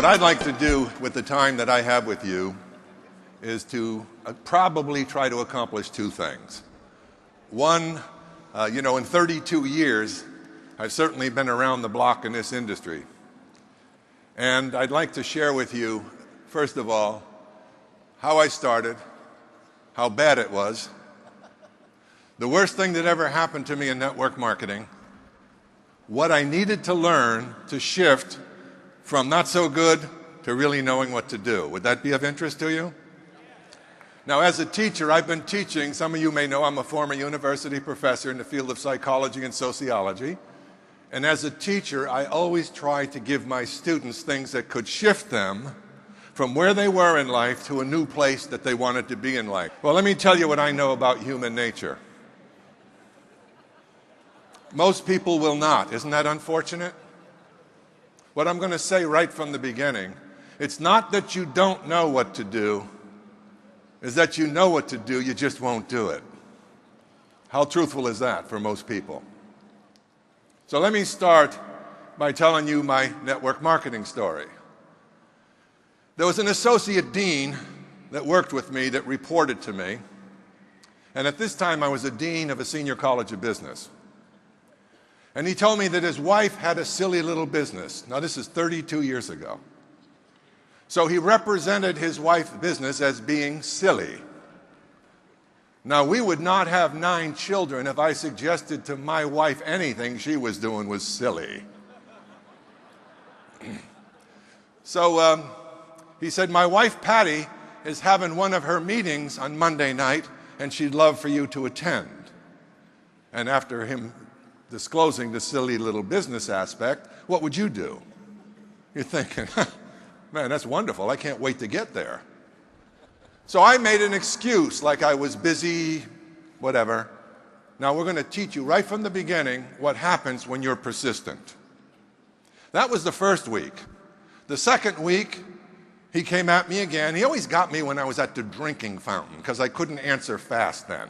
I'd like to do with the time that I have with you is to probably try to accomplish two things. One, in 32 years, I've certainly been around the block in this industry. And I'd like to share with you, first of all, how I started, how bad it was, the worst thing that ever happened to me in network marketing, what I needed to learn to shift from not so good to really knowing what to do. Would that be of interest to you? Now, as a teacher, I've been teaching. Some of you may know I'm a former university professor in the field of psychology and sociology. And as a teacher, I always try to give my students things that could shift them from where they were in life to a new place that they wanted to be in life. Well, let me tell you what I know about human nature. Most people will not. Isn't that unfortunate? What I'm going to say right from the beginning, it's not that you don't know what to do, it's that you know what to do, you just won't do it. How truthful is that for most people? So let me start by telling you my network marketing story. There was an associate dean that worked with me that reported to me, and at this time I was a dean of a senior college of business. And he told me that his wife had a silly little business. Now, this is 32 years ago. So he represented his wife's business as being silly. Now, we would not have 9 children if I suggested to my wife anything she was doing was silly. So he said, my wife, Patty, is having one of her meetings on Monday night, and she'd love for you to attend. And after him disclosing the silly little business aspect, what would you do? You're thinking, man, that's wonderful. I can't wait to get there. So I made an excuse like I was busy, whatever. Now we're going to teach you right from the beginning what happens when you're persistent. That was the first week. The second week, he came at me again. He always got me when I was at the drinking fountain because I couldn't answer fast then.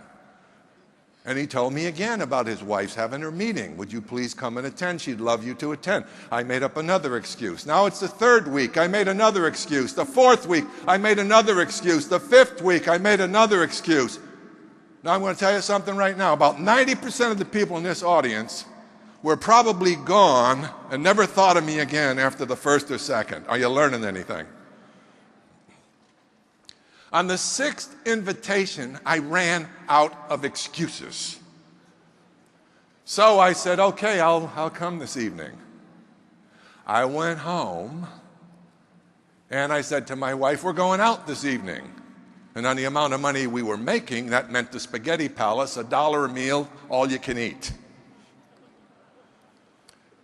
And he told me again about his wife's having her meeting. Would you please come and attend? She'd love you to attend. I made up another excuse. Now it's the third week. I made another excuse. The fourth week, I made another excuse. The fifth week, I made another excuse. Now I'm going to tell you something right now. About 90% of the people in this audience were probably gone and never thought of me again after the first or second. Are you learning anything? On the 6th invitation, I ran out of excuses. So I said, okay, I'll come this evening. I went home, and I said to my wife, we're going out this evening. And on the amount of money we were making, that meant the Spaghetti Palace, $1 a meal, all you can eat.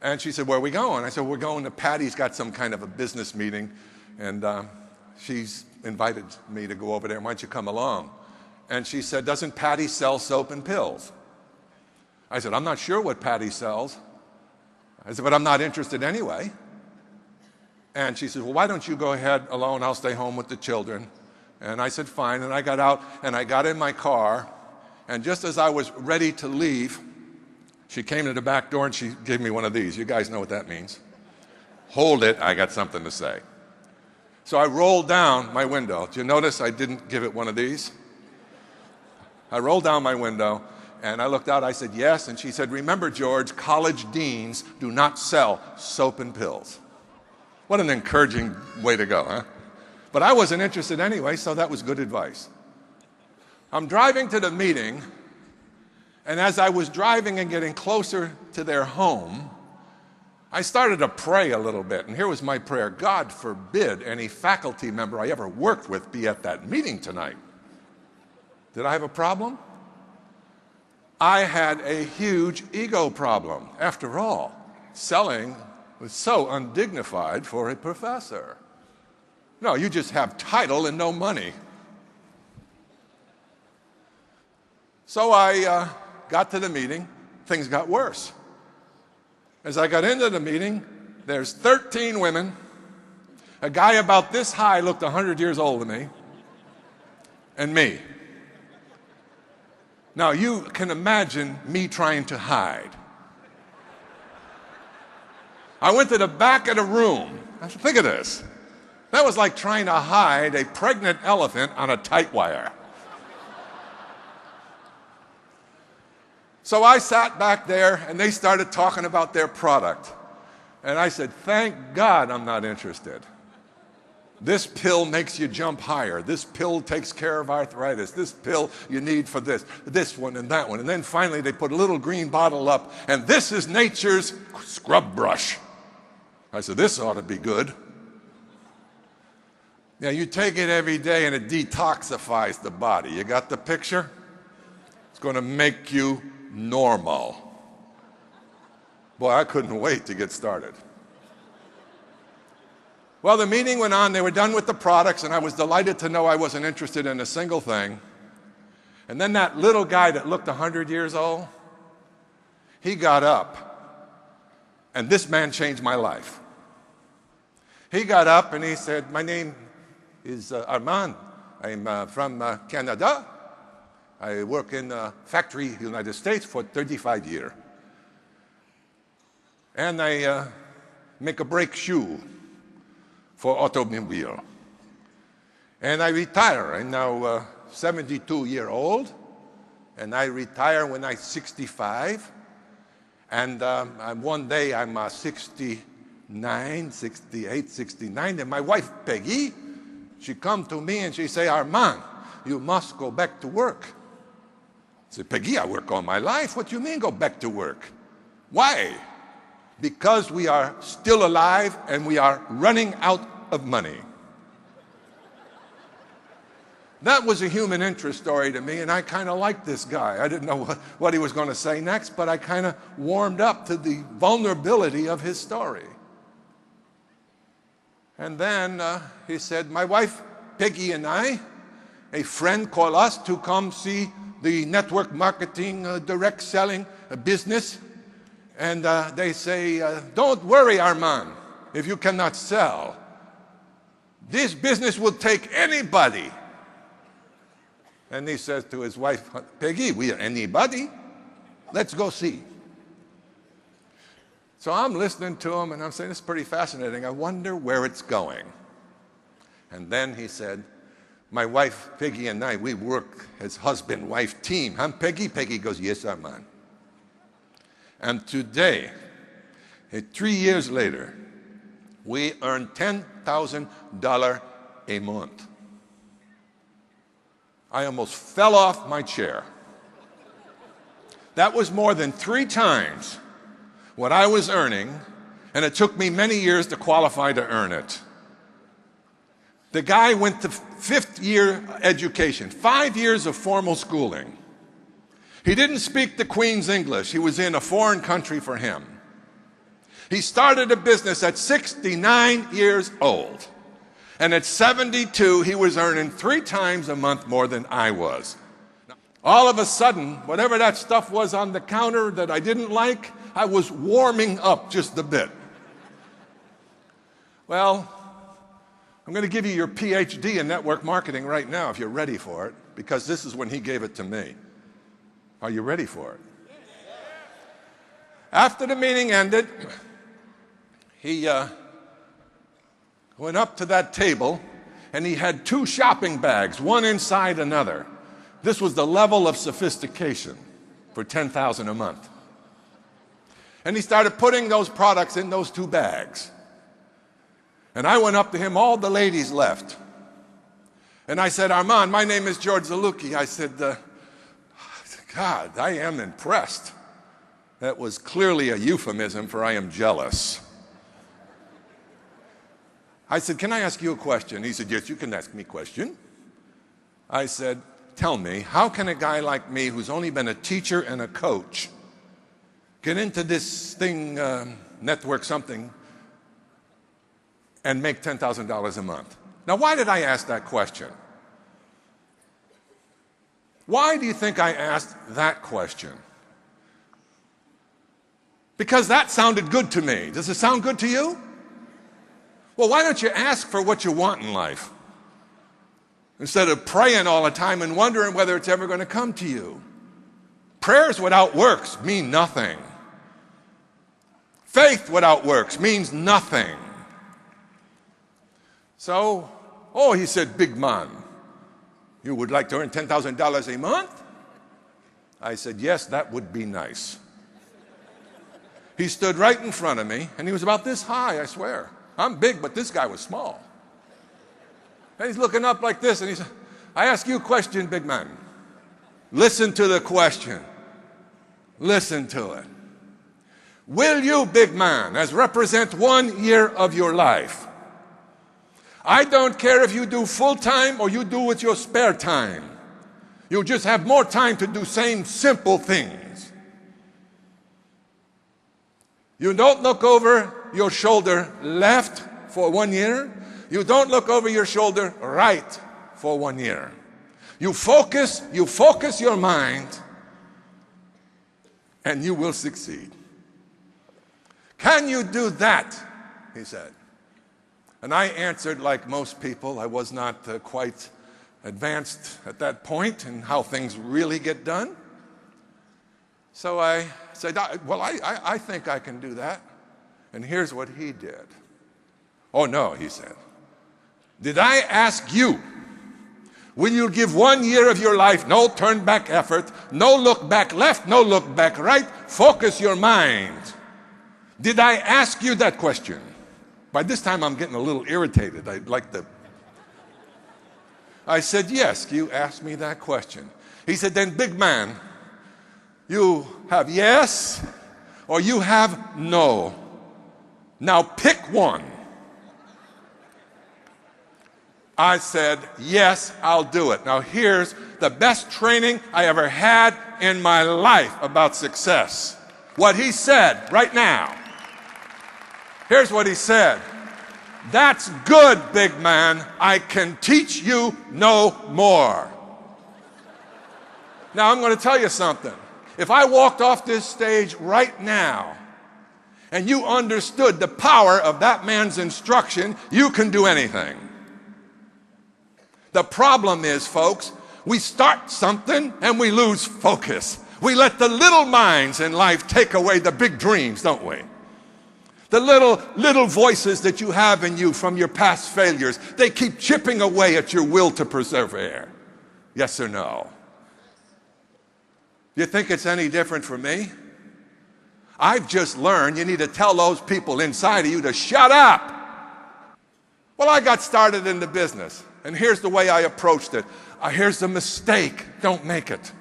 And she said, where are we going? I said, we're going to Patty's got some kind of a business meeting, and she's invited me to go over there. Why don't you come along? And she said, doesn't Patty sell soap and pills? I said, I'm not sure what Patty sells. I said, but I'm not interested anyway. And she said, well, why don't you go ahead alone? I'll stay home with the children. And I said, fine. And I got out and I got in my car. And just as I was ready to leave, she came to the back door and she gave me one of these. You guys know what that means. Hold it. I got something to say. So I rolled down my window. Did you notice I didn't give it one of these? I rolled down my window, and I looked out. I said, yes. And she said, remember, George, college deans do not sell soap and pills. What an encouraging way to go, huh? But I wasn't interested anyway, so that was good advice. I'm driving to the meeting, and as I was driving and getting closer to their home, I started to pray a little bit, and here was my prayer. God forbid any faculty member I ever worked with be at that meeting tonight. Did I have a problem? I had a huge ego problem. After all, selling was so undignified for a professor. No, you just have title and no money. So I got to the meeting. Things got worse. As I got into the meeting, there's 13 women. A guy about this high looked 100 years older than me, and me. Now, you can imagine me trying to hide. I went to the back of the room. Think of this. That was like trying to hide a pregnant elephant on a tight wire. So I sat back there, and they started talking about their product. And I said, thank God I'm not interested. This pill makes you jump higher. This pill takes care of arthritis. This pill you need for this one and that one. And then finally they put a little green bottle up, and this is nature's scrub brush. I said, this ought to be good. Yeah, you take it every day and it detoxifies the body. You got the picture? It's going to make you normal. Boy, I couldn't wait to get started. Well, the meeting went on. They were done with the products, and I was delighted to know I wasn't interested in a single thing. And then that little guy that looked 100 years old, he got up, and this man changed my life. He got up and he said, my name is Armand. I'm from Canada. I work in a factory in the United States for 35 years. And I make a brake shoe for automobile. And I retire. I'm now 72-year-old, and I retire when I'm 65. And one day I'm 69, 68, 69, and my wife, Peggy, she come to me and she say, Armand, you must go back to work. I said, Peggy, I work all my life. What do you mean go back to work? Why? Because we are still alive and we are running out of money. That was a human interest story to me, and I kind of liked this guy. I didn't know what he was going to say next, but I kind of warmed up to the vulnerability of his story. And then he said, my wife, Peggy, and I, a friend called us to come see the network marketing, direct selling business. And they say, don't worry, Armand, if you cannot sell. This business will take anybody. And he says to his wife, Peggy, we are anybody. Let's go see. So I'm listening to him, and I'm saying, this is pretty fascinating. I wonder where it's going. And then he said, my wife, Peggy, and I, we work as husband-wife team. Huh, Peggy? Peggy goes, yes, Armand. And today, 3 years later, we earn $10,000 a month. I almost fell off my chair. That was more than 3 times what I was earning, and it took me many years to qualify to earn it. The guy went to 5th year education, 5 years of formal schooling. He didn't speak the Queen's English. He was in a foreign country for him. He started a business at 69 years old. And at 72, he was earning 3 times a month more than I was. All of a sudden, whatever that stuff was on the counter that I didn't like, I was warming up just a bit. Well, I'm going to give you your PhD in network marketing right now if you're ready for it, because this is when he gave it to me. Are you ready for it? After the meeting ended, he went up to that table, and he had 2 shopping bags, one inside another. This was the level of sophistication for $10,000 a month. And he started putting those products in those 2 bags. And I went up to him, all the ladies left. And I said, Armand, my name is George Zaluki. I said, God, I am impressed. That was clearly a euphemism for I am jealous. I said, can I ask you a question? He said, yes, you can ask me a question. I said, tell me, how can a guy like me who's only been a teacher and a coach get into this thing, network something, and make $10,000 a month? Now, why did I ask that question? Why do you think I asked that question? Because that sounded good to me. Does it sound good to you? Well, why don't you ask for what you want in life instead of praying all the time and wondering whether it's ever going to come to you? Prayers without works mean nothing. Faith without works means nothing. So, oh, he said, big man, you would like to earn $10,000 a month? I said, yes, that would be nice. He stood right in front of me, and he was about this high, I swear. I'm big, but this guy was small. And he's looking up like this, and he said, I ask you a question, big man. Listen to the question. Listen to it. Will you, big man, as represent 1 year of your life, I don't care if you do full-time or you do with your spare time. You'll just have more time to do same simple things. You don't look over your shoulder left for 1 year. You don't look over your shoulder right for 1 year. You focus your mind, and you will succeed. Can you do that? He said. And I answered like most people. I was not quite advanced at that point in how things really get done. So I said, well, I think I can do that. And here's what he did. Oh, no, he said. Did I ask you, will you give 1 year of your life, no turn back effort, no look back left, no look back right, focus your mind? Did I ask you that question? By this time, I'm getting a little irritated. I said, yes, you asked me that question. He said, then, big man, you have yes or you have no. Now pick one. I said, yes, I'll do it. Now here's the best training I ever had in my life about success. What he said right now. Here's what he said. That's good, big man. I can teach you no more. Now, I'm going to tell you something. If I walked off this stage right now and you understood the power of that man's instruction, you can do anything. The problem is, folks, we start something and we lose focus. We let the little minds in life take away the big dreams, don't we? The little voices that you have in you from your past failures, they keep chipping away at your will to persevere. Yes or no? You think it's any different for me? I've just learned you need to tell those people inside of you to shut up. Well, I got started in the business, and here's the way I approached it. Here's the mistake. Don't make it.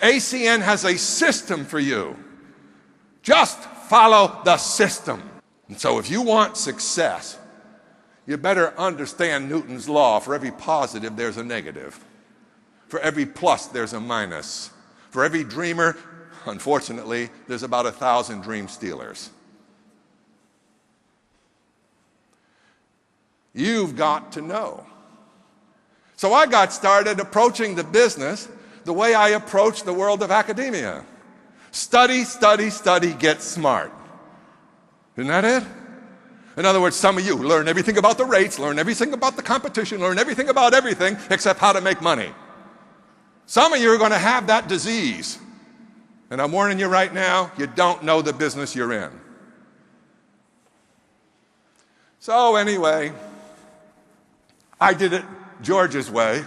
ACN has a system for you. Just follow the system. And so if you want success, you better understand Newton's law. For every positive, there's a negative. For every plus, there's a minus. For every dreamer, unfortunately, there's about 1,000 dream stealers. You've got to know. So I got started approaching the business the way I approach the world of academia. Study, study, study, get smart. Isn't that it? In other words, some of you learn everything about the rates, learn everything about the competition, learn everything about everything except how to make money. Some of you are going to have that disease. And I'm warning you right now, you don't know the business you're in. So anyway, I did it George's way.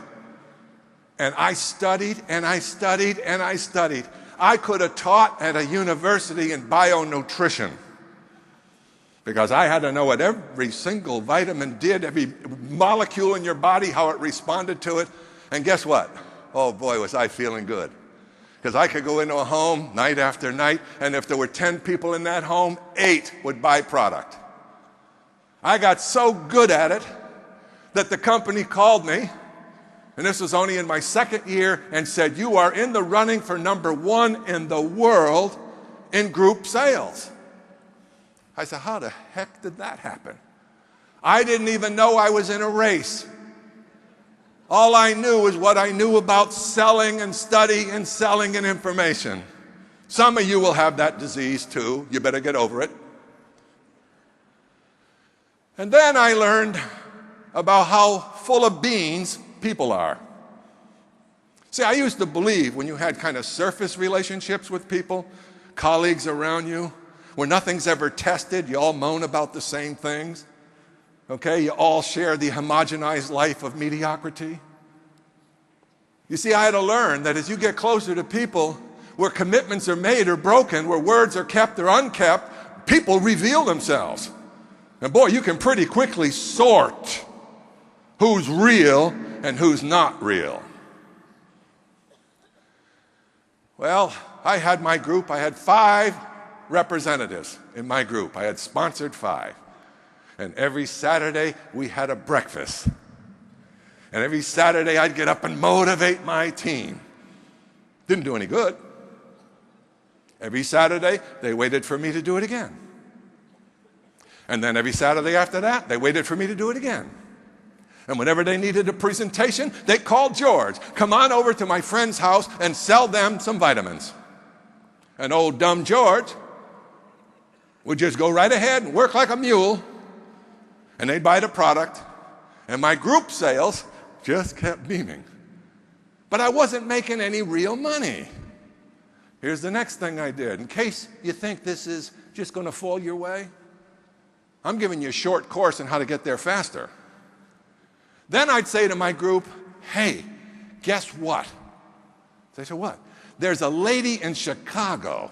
And I studied and I studied and I studied. I could have taught at a university in bionutrition because I had to know what every single vitamin did, every molecule in your body, how it responded to it. And guess what? Oh boy, was I feeling good. Because I could go into a home night after night, and if there were 10 people in that home, 8 would buy product. I got so good at it that the company called me, and this was only in my second year, and said, you are in the running for #1 in the world in group sales. I said, how the heck did that happen? I didn't even know I was in a race. All I knew was what I knew about selling and study and selling and information. Some of you will have that disease too. You better get over it. And then I learned about how full of beans people are. See, I used to believe when you had kind of surface relationships with people, colleagues around you, where nothing's ever tested, you all moan about the same things. Okay, you all share the homogenized life of mediocrity. You see, I had to learn that as you get closer to people where commitments are made or broken, where words are kept or unkept, people reveal themselves. And boy, you can pretty quickly sort who's real and who's not real. Well, I had my group. I had 5 representatives in my group. I had sponsored 5. And every Saturday, we had a breakfast. And every Saturday, I'd get up and motivate my team. Didn't do any good. Every Saturday, they waited for me to do it again. And then every Saturday after that, they waited for me to do it again. And whenever they needed a presentation, they called George. Come on over to my friend's house and sell them some vitamins. And old dumb George would just go right ahead and work like a mule. And they'd buy the product. And my group sales just kept beaming. But I wasn't making any real money. Here's the next thing I did. In case you think this is just going to fall your way, I'm giving you a short course on how to get there faster. Then I'd say to my group, hey, guess what? They said, what? There's a lady in Chicago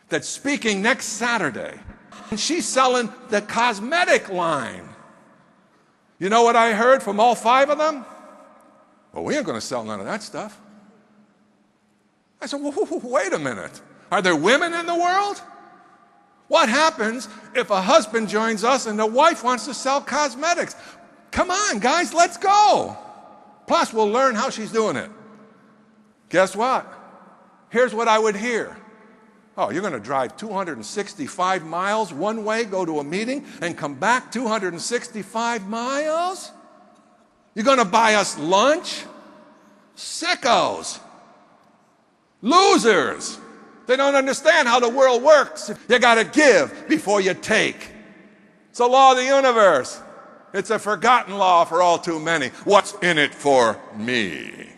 that's speaking next Saturday, and she's selling the cosmetic line. You know what I heard from all 5 of them? Well, we ain't going to sell none of that stuff. I said, wait a minute. Are there women in the world? What happens if a husband joins us and the wife wants to sell cosmetics? Come on, guys, let's go. Plus, we'll learn how she's doing it. Guess what? Here's what I would hear. Oh, you're going to drive 265 miles one way, go to a meeting, and come back 265 miles? You're going to buy us lunch? Sickos. Losers. They don't understand how the world works. You got to give before you take. It's a law of the universe. It's a forgotten law for all too many. What's in it for me?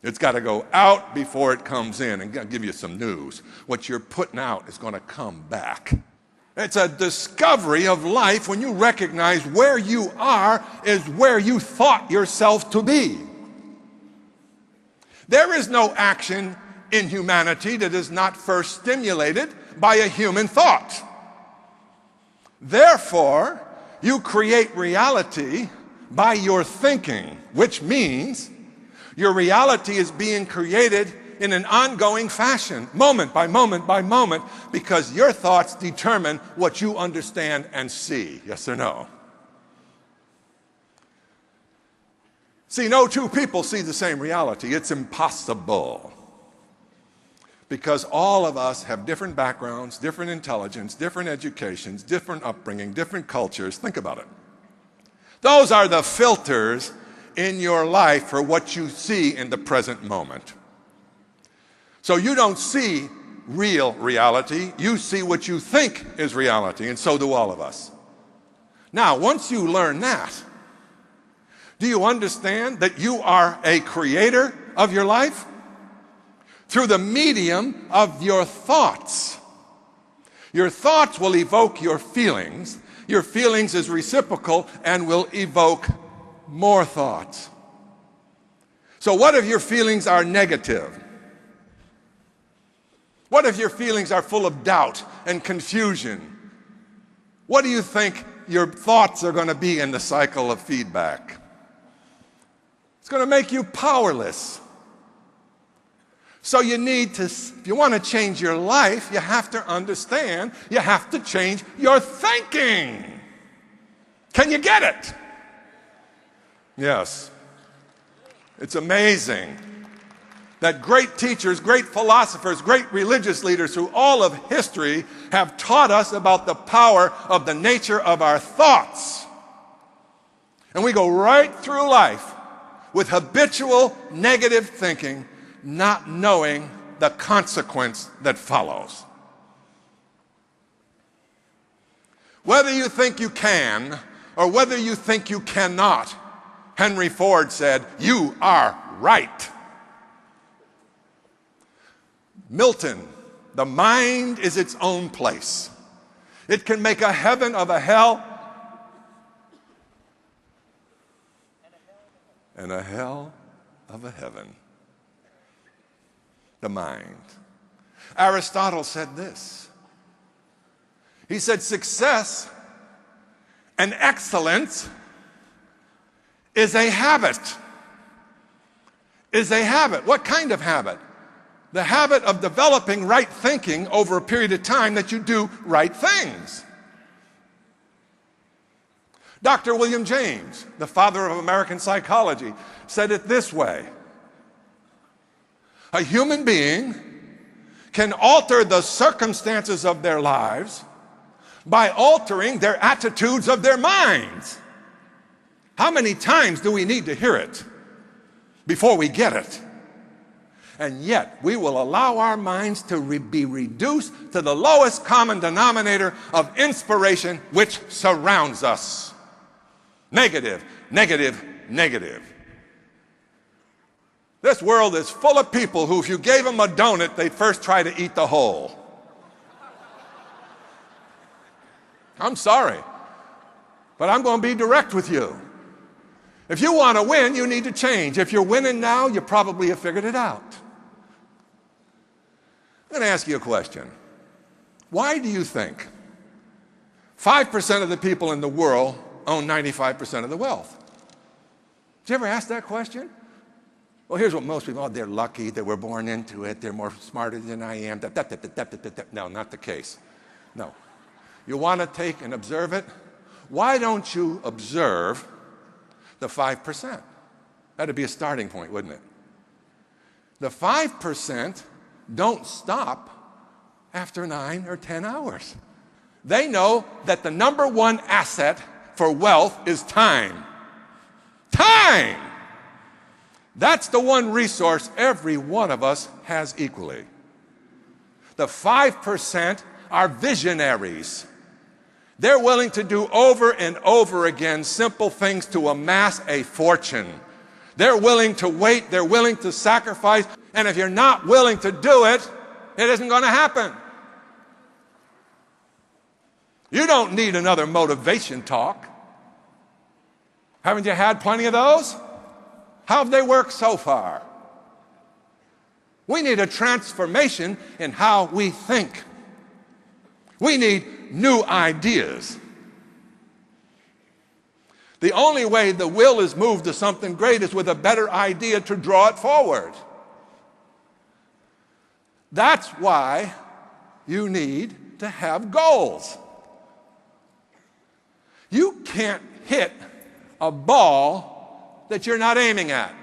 It's got to go out before it comes in. And I'll give you some news. What you're putting out is going to come back. It's a discovery of life when you recognize where you are is where you thought yourself to be. There is no action in humanity that is not first stimulated by a human thought. Therefore, you create reality by your thinking, which means your reality is being created in an ongoing fashion, moment by moment by moment, because your thoughts determine what you understand and see. Yes or no? See, no 2 people see the same reality. It's impossible. Because all of us have different backgrounds, different intelligence, different educations, different upbringing, different cultures. Think about it. Those are the filters in your life for what you see in the present moment. So you don't see real reality. You see what you think is reality, and so do all of us. Now, once you learn that, do you understand that you are a creator of your life? Through the medium of your thoughts. Your thoughts will evoke your feelings. Your feelings is reciprocal and will evoke more thoughts. So what if your feelings are negative? What if your feelings are full of doubt and confusion? What do you think your thoughts are going to be in the cycle of feedback? It's going to make you powerless. So you need to, if you want to change your life, you have to understand, you have to change your thinking. Can you get it? Yes. It's amazing that great teachers, great philosophers, great religious leaders through all of history have taught us about the power of the nature of our thoughts. And we go right through life with habitual negative thinking, not knowing the consequence that follows. Whether you think you can or whether you think you cannot, Henry Ford said, you are right. Milton, the mind is its own place. It can make a heaven of a hell and a hell of a heaven. The mind. Aristotle said this. He said, success and excellence is a habit. Is a habit. What kind of habit? The habit of developing right thinking over a period of time that you do right things. Dr. William James, the father of American psychology, said it this way. A human being can alter the circumstances of their lives by altering their attitudes of their minds. How many times do we need to hear it before we get it? And yet, we will allow our minds to be reduced to the lowest common denominator of inspiration which surrounds us. Negative, negative, negative. This world is full of people who, if you gave them a donut, they'd first try to eat the whole. I'm sorry, but I'm going to be direct with you. If you want to win, you need to change. If you're winning now, you probably have figured it out. I'm going to ask you a question. Why do you think 5% of the people in the world own 95% of the wealth? Did you ever ask that question? Well, here's what most people, they're lucky, they were born into it, they're more smarter than I am. No, not the case. No. You want to take and observe it? Why don't you observe the 5%? That'd be a starting point, wouldn't it? The 5% don't stop after 9 or 10 hours. They know that the number one asset for wealth is time. Time! That's the one resource every one of us has equally. The 5% are visionaries. They're willing to do over and over again simple things to amass a fortune. They're willing to wait, they're willing to sacrifice, and if you're not willing to do it, it isn't going to happen. You don't need another motivation talk. Haven't you had plenty of those? How have they worked so far? We need a transformation in how we think. We need new ideas. The only way the will is moved to something great is with a better idea to draw it forward. That's why you need to have goals. You can't hit a ball that you're not aiming at.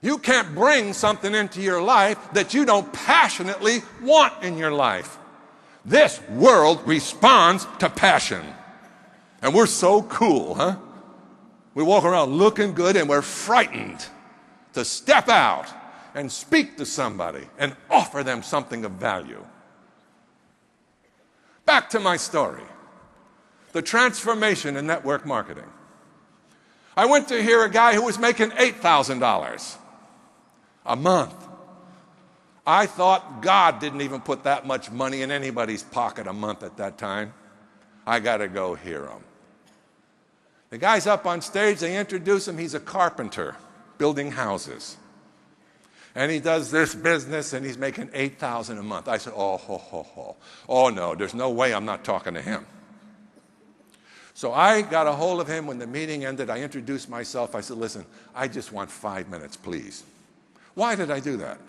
You can't bring something into your life that you don't passionately want in your life. This world responds to passion. And we're so cool, huh? We walk around looking good and we're frightened to step out and speak to somebody and offer them something of value. Back to my story. The transformation in network marketing. I went to hear a guy who was making $8,000 a month. I thought God didn't even put that much money in anybody's pocket a month at that time. I got to go hear him. The guy's up on stage, they introduce him, he's a carpenter, building houses. And he does this business and he's making $8,000 a month. I said, oh no, there's no way I'm not talking to him. So I got a hold of him when the meeting ended. I introduced myself. I said, listen, I just want 5 minutes, please. Why did I do that?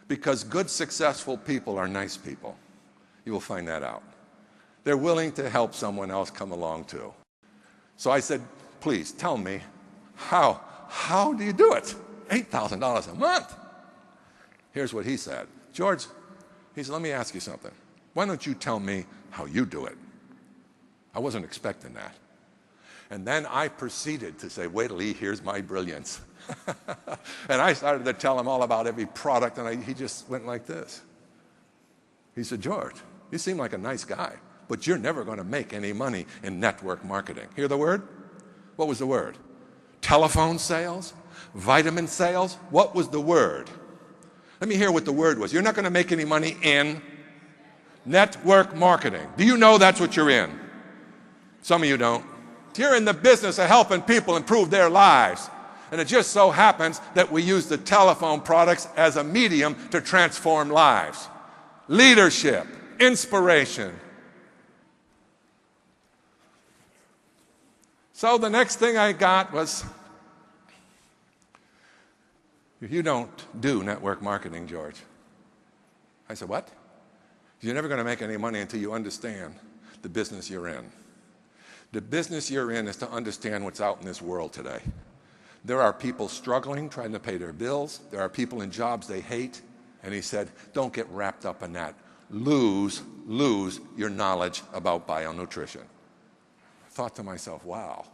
Because good, successful people are nice people. You will find that out. They're willing to help someone else come along too. So I said, please tell me, how do you do it? $8,000 a month. Here's what he said. George, he said, let me ask you something. Why don't you tell me how you do it? I wasn't expecting that. And then I proceeded to say, wait till he hears my brilliance. And I started to tell him all about every product, and he just went like this. He said, George, you seem like a nice guy, but you're never going to make any money in network marketing. Hear the word? What was the word? Telephone sales? Vitamin sales? What was the word? Let me hear what the word was. You're not going to make any money in network marketing. Do you know that's what you're in? Some of you don't. You're in the business of helping people improve their lives. And it just so happens that we use the telephone products as a medium to transform lives. Leadership, inspiration. So the next thing I got was, you don't do network marketing, George. I said, what? You're never going to make any money until you understand the business you're in. The business you're in is to understand what's out in this world today. There are people struggling, trying to pay their bills. There are people in jobs they hate. And he said, don't get wrapped up in that. Lose your knowledge about bionutrition. I thought to myself, wow.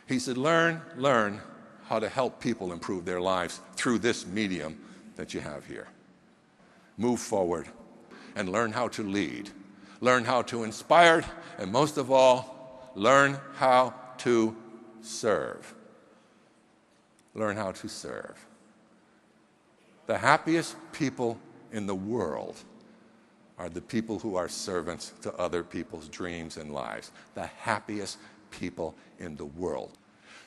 He said, learn how to help people improve their lives through this medium that you have here. Move forward and learn how to lead. Learn how to inspire, and most of all, learn how to serve. Learn how to serve. The happiest people in the world are the people who are servants to other people's dreams and lives. The happiest people in the world.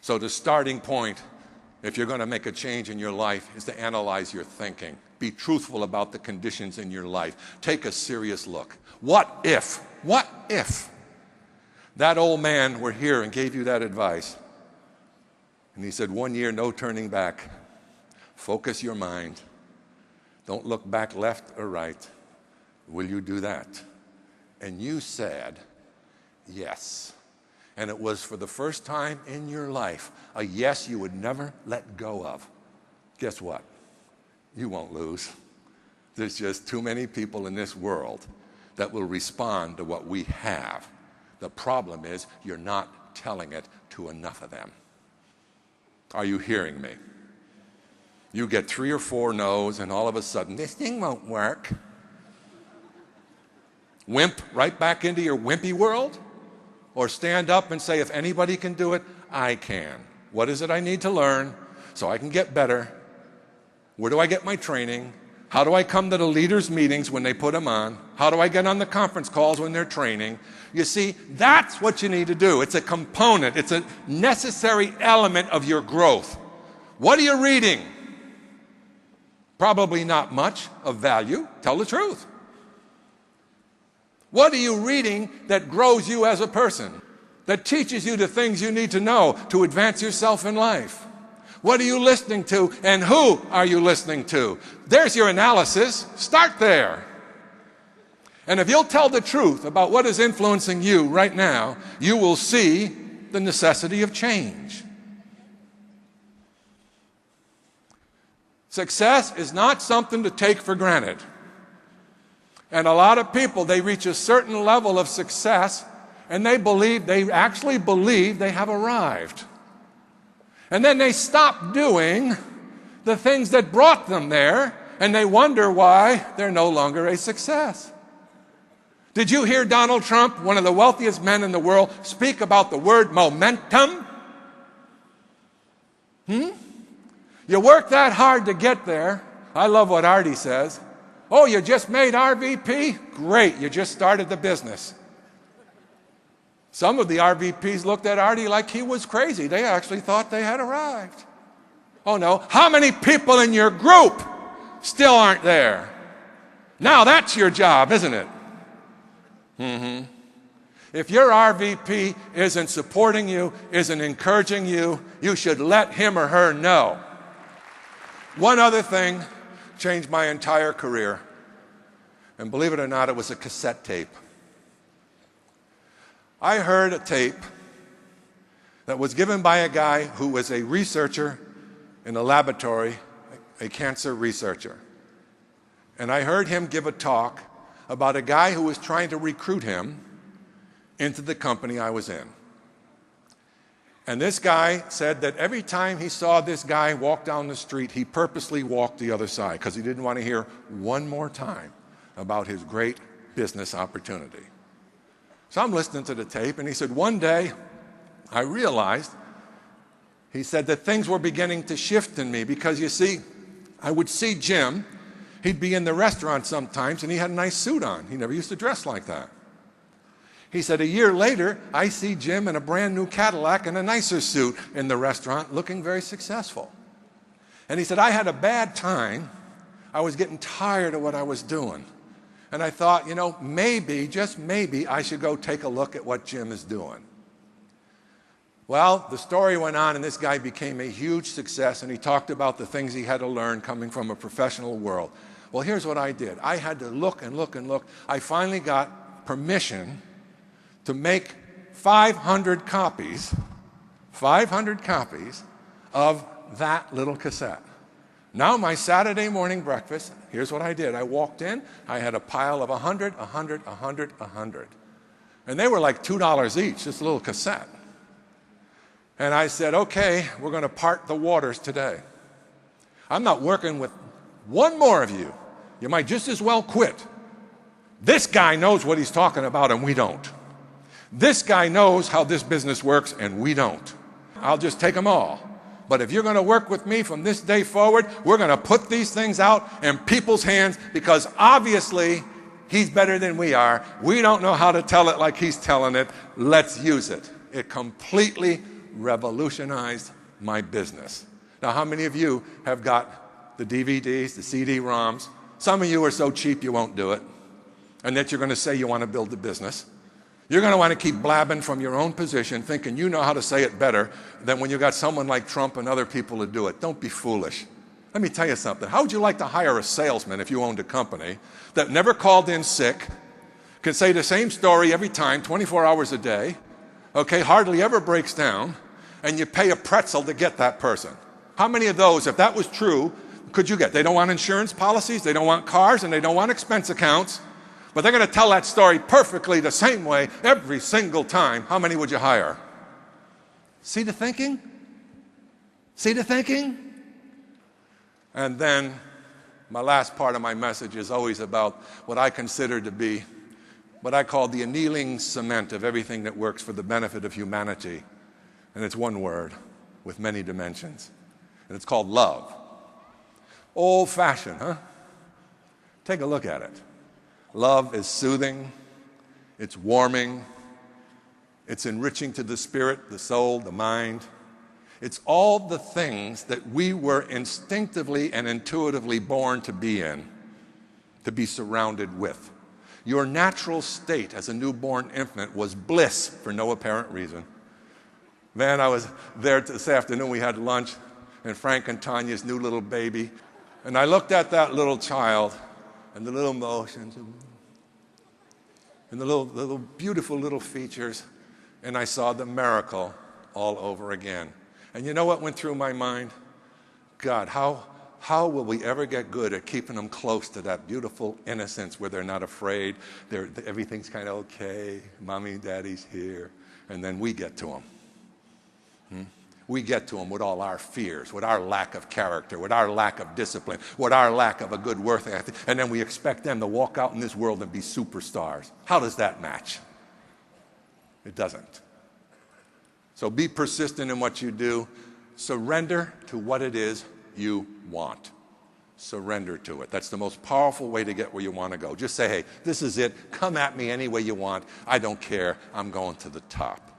So the starting point, if you're going to make a change in your life, is to analyze your thinking. Be truthful about the conditions in your life. Take a serious look. What if that old man were here and gave you that advice? And he said, 1 year, no turning back. Focus your mind. Don't look back left or right. Will you do that? And you said, yes. And it was for the first time in your life, a yes you would never let go of. Guess what? You won't lose. There's just too many people in this world that will respond to what we have. The problem is you're not telling it to enough of them. Are you hearing me? You get 3 or 4 no's, and all of a sudden, this thing won't work. Wimp right back into your wimpy world? Or stand up and say, if anybody can do it, I can. What is it I need to learn so I can get better? Where do I get my training? How do I come to the leaders' meetings when they put them on? How do I get on the conference calls when they're training? You see, that's what you need to do. It's a component. It's a necessary element of your growth. What are you reading? Probably not much of value. Tell the truth. What are you reading that grows you as a person? That teaches you the things you need to know to advance yourself in life? What are you listening to, and who are you listening to? There's your analysis. Start there. And if you'll tell the truth about what is influencing you right now, you will see the necessity of change. Success is not something to take for granted. And a lot of people, they reach a certain level of success and they actually believe they have arrived. And then they stop doing the things that brought them there, and they wonder why they're no longer a success. Did you hear Donald Trump, one of the wealthiest men in the world, speak about the word momentum? You work that hard to get there. I love what Artie says. Oh, you just made RVP? Great, you just started the business. Some of the RVPs looked at Artie like he was crazy. They actually thought they had arrived. Oh no, how many people in your group still aren't there? Now that's your job, isn't it? If your RVP isn't supporting you, isn't encouraging you, you should let him or her know. One other thing changed my entire career. And believe it or not, it was a cassette tape. I heard a tape that was given by a guy who was a researcher in a laboratory, a cancer researcher. And I heard him give a talk about a guy who was trying to recruit him into the company I was in. And this guy said that every time he saw this guy walk down the street, he purposely walked the other side because he didn't want to hear one more time about his great business opportunity. So I'm listening to the tape, and he said, one day I realized, he said, that things were beginning to shift in me because, you see, I would see Jim. He'd be in the restaurant sometimes, and he had a nice suit on. He never used to dress like that. He said, a year later, I see Jim in a brand new Cadillac and a nicer suit in the restaurant, looking very successful. And he said, I had a bad time. I was getting tired of what I was doing. And I thought, you know, maybe, just maybe, I should go take a look at what Jim is doing. Well, the story went on, and this guy became a huge success, and he talked about the things he had to learn coming from a professional world. Well, here's what I did. I had to look and look and look. I finally got permission to make 500 copies of that little cassette. Now my Saturday morning breakfast, here's what I did. I walked in, I had a pile of 100. And they were like $2 each, this little cassette. And I said, okay, we're going to part the waters today. I'm not working with one more of you. You might just as well quit. This guy knows what he's talking about and we don't. This guy knows how this business works and we don't. I'll just take them all. But if you're going to work with me from this day forward, we're going to put these things out in people's hands because obviously he's better than we are. We don't know how to tell it like he's telling it. Let's use it. It completely revolutionized my business. Now, how many of you have got the DVDs, the CD-ROMs? Some of you are so cheap you won't do it. And that you're going to say you want to build a business. You're going to want to keep blabbing from your own position, thinking you know how to say it better than when you got someone like Trump and other people to do it. Don't be foolish. Let me tell you something. How would you like to hire a salesman if you owned a company that never called in sick, can say the same story every time, 24 hours a day, okay, hardly ever breaks down, and you pay a pretzel to get that person? How many of those, if that was true, could you get? They don't want insurance policies, they don't want cars, and they don't want expense accounts. But they're going to tell that story perfectly the same way every single time. How many would you hire? See the thinking? See the thinking? And then my last part of my message is always about what I consider to be what I call the annealing cement of everything that works for the benefit of humanity. And it's one word with many dimensions. And it's called love. Old-fashioned, huh? Take a look at it. Love is soothing, it's warming, it's enriching to the spirit, the soul, the mind. It's all the things that we were instinctively and intuitively born to be in, to be surrounded with. Your natural state as a newborn infant was bliss for no apparent reason. Man, I was there this afternoon, we had lunch, and Frank and Tanya's new little baby, and I looked at that little child, and the little motions, and the little beautiful little features, and I saw the miracle all over again. And you know what went through my mind? God, how will we ever get good at keeping them close to that beautiful innocence where they're not afraid, everything's kind of okay, mommy and daddy's here, and then we get to them. We get to them with all our fears, with our lack of character, with our lack of discipline, with our lack of a good work ethic, and then we expect them to walk out in this world and be superstars. How does that match? It doesn't. So be persistent in what you do. Surrender to what it is you want. Surrender to it. That's the most powerful way to get where you want to go. Just say, hey, this is it. Come at me any way you want. I don't care. I'm going to the top.